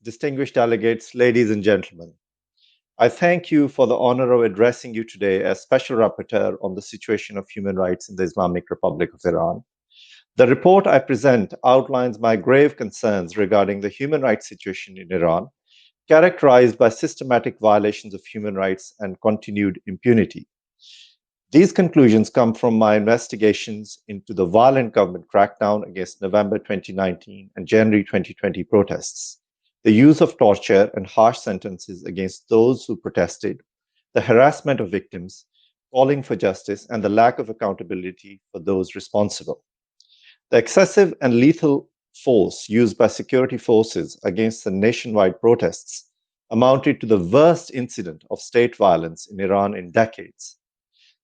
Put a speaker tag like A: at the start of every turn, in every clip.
A: distinguished delegates, ladies and gentlemen. I thank you for the honor of addressing you today as Special Rapporteur on the situation of human rights in the Islamic Republic of Iran. The report I present outlines my grave concerns regarding the human rights situation in Iran, characterized by systematic violations of human rights and continued impunity. These conclusions come from my investigations into the violent government crackdown against November 2019 and January 2020 protests, the use of torture and harsh sentences against those who protested, the harassment of victims, calling for justice, and the lack of accountability for those responsible. The excessive and lethal force used by security forces against the nationwide protests amounted to the worst incident of state violence in Iran in decades.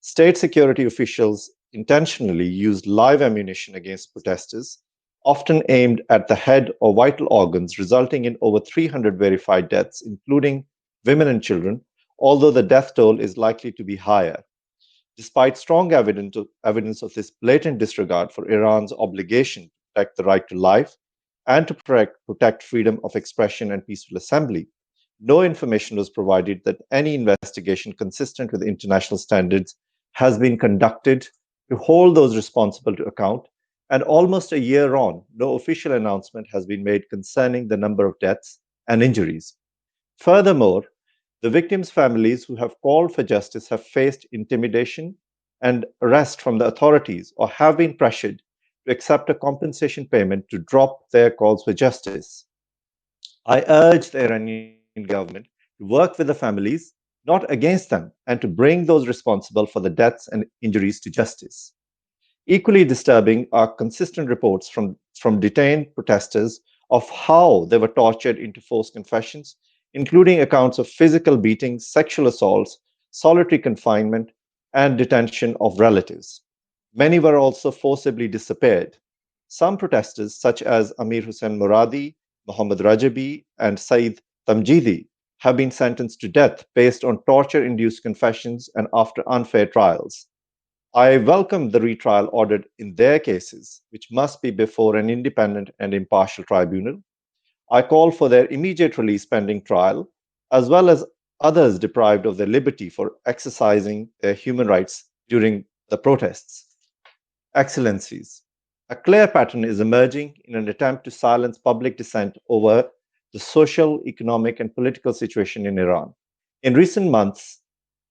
A: State security officials intentionally used live ammunition against protesters, often aimed at the head or vital organs, resulting in over 300 verified deaths, including women and children, although the death toll is likely to be higher. Despite strong evidence of this blatant disregard for Iran's obligation to protect the right to life and to protect freedom of expression and peaceful assembly, no information was provided that any investigation consistent with international standards has been conducted to hold those responsible to account, and almost a year on, no official announcement has been made concerning the number of deaths and injuries. Furthermore, the victims' families who have called for justice have faced intimidation and arrest from the authorities or have been pressured to accept a compensation payment to drop their calls for justice. I urge the Iranian government to work with the families, not against them, and to bring those responsible for the deaths and injuries to justice. Equally disturbing are consistent reports from detained protesters of how they were tortured into forced confessions, including accounts of physical beatings, sexual assaults, solitary confinement, and detention of relatives. Many were also forcibly disappeared. Some protesters, such as Amir Hussain Muradi, Mohammad Rajabi, and Saeed Tamjidi, have been sentenced to death based on torture induced confessions and after unfair trials. I welcome the retrial ordered in their cases, which must be before an independent and impartial tribunal. I call for their immediate release pending trial, as well as others deprived of their liberty for exercising their human rights during the protests. Excellencies, a clear pattern is emerging in an attempt to silence public dissent over the social, economic, and political situation in Iran. In recent months,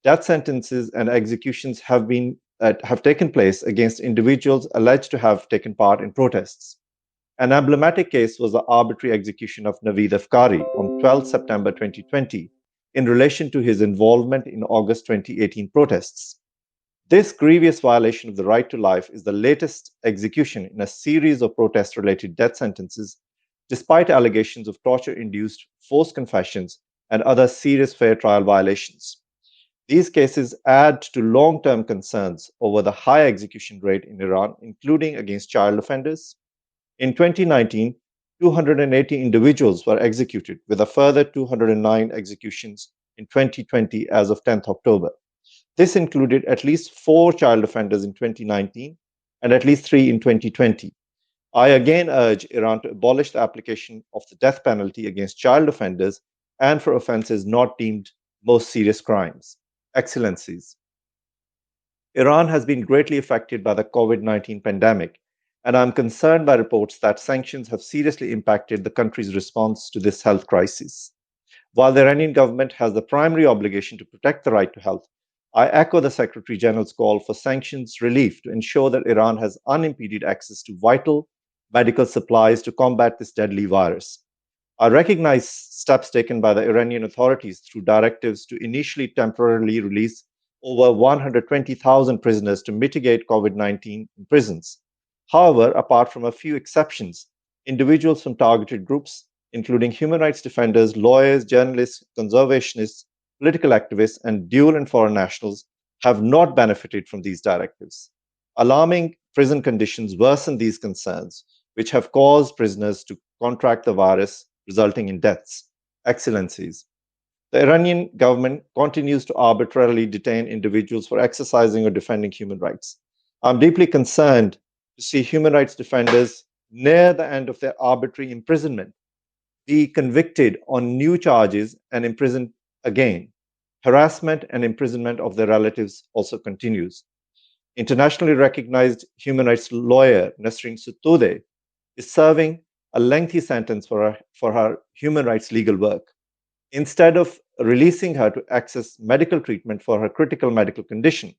A: death sentences and executions have taken place against individuals alleged to have taken part in protests. An emblematic case was the arbitrary execution of Naveed Afkari on 12 September 2020 in relation to his involvement in August 2018 protests. This grievous violation of the right to life is the latest execution in a series of protest related death sentences, despite allegations of torture induced forced confessions and other serious fair trial violations. These cases add to long term concerns over the high execution rate in Iran, including against child offenders. In 2019, 280 individuals were executed, with a further 209 executions in 2020 as of 10th October. This included at least 4 child offenders in 2019 and at least 3 in 2020. I again urge Iran to abolish the application of the death penalty against child offenders and for offenses not deemed most serious crimes. Excellencies, Iran has been greatly affected by the COVID-19 pandemic, and I'm concerned by reports that sanctions have seriously impacted the country's response to this health crisis. While the Iranian government has the primary obligation to protect the right to health, I echo the Secretary General's call for sanctions relief to ensure that Iran has unimpeded access to vital medical supplies to combat this deadly virus. I recognize steps taken by the Iranian authorities through directives to initially temporarily release over 120,000 prisoners to mitigate COVID-19 in prisons. However, apart from a few exceptions, individuals from targeted groups, including human rights defenders, lawyers, journalists, conservationists, political activists, and dual and foreign nationals, have not benefited from these directives. Alarming prison conditions worsen these concerns, which have caused prisoners to contract the virus, resulting in deaths. Excellencies, the Iranian government continues to arbitrarily detain individuals for exercising or defending human rights. I'm deeply concerned to see human rights defenders near the end of their arbitrary imprisonment. be convicted on new charges and imprisoned again. Harassment and imprisonment of their relatives also continues. Internationally recognized human rights lawyer Nasrin Sotoudeh is serving a lengthy sentence for her human rights legal work. Instead of releasing her to access medical treatment for her critical medical condition,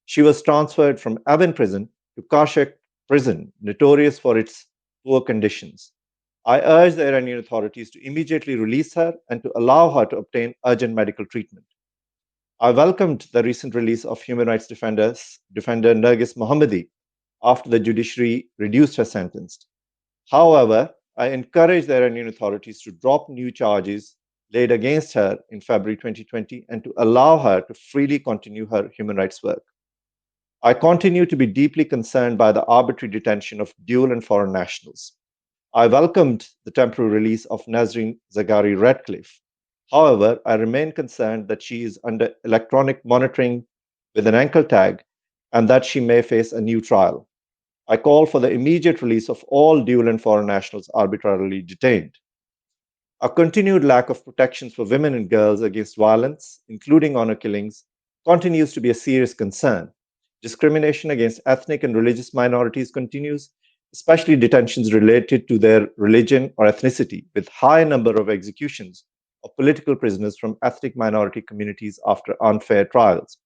A: she was transferred from Evin prison to Kashek prison, notorious for its poor conditions. I urge the Iranian authorities to immediately release her and to allow her to obtain urgent medical treatment. I welcomed the recent release of human rights defender Nergis Mohammadi after the judiciary reduced her sentence. However, I encourage the Iranian authorities to drop new charges laid against her in February 2020 and to allow her to freely continue her human rights work. I continue to be deeply concerned by the arbitrary detention of dual and foreign nationals. I welcomed the temporary release of Nazreen Zaghari Ratcliffe. However, I remain concerned that she is under electronic monitoring with an ankle tag and that she may face a new trial. I call for the immediate release of all dual and foreign nationals arbitrarily detained. A continued lack of protections for women and girls against violence, including honor killings, continues to be a serious concern. Discrimination against ethnic and religious minorities continues, especially detentions related to their religion or ethnicity, with high number of executions of political prisoners from ethnic minority communities after unfair trials.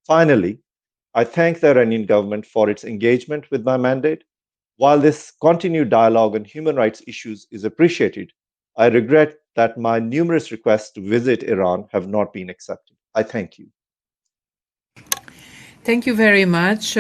A: Finally, I thank the Iranian government for its engagement with my mandate. While this continued dialogue on human rights issues is appreciated, I regret that my numerous requests to visit Iran have not been accepted. I thank you.
B: Thank you very much.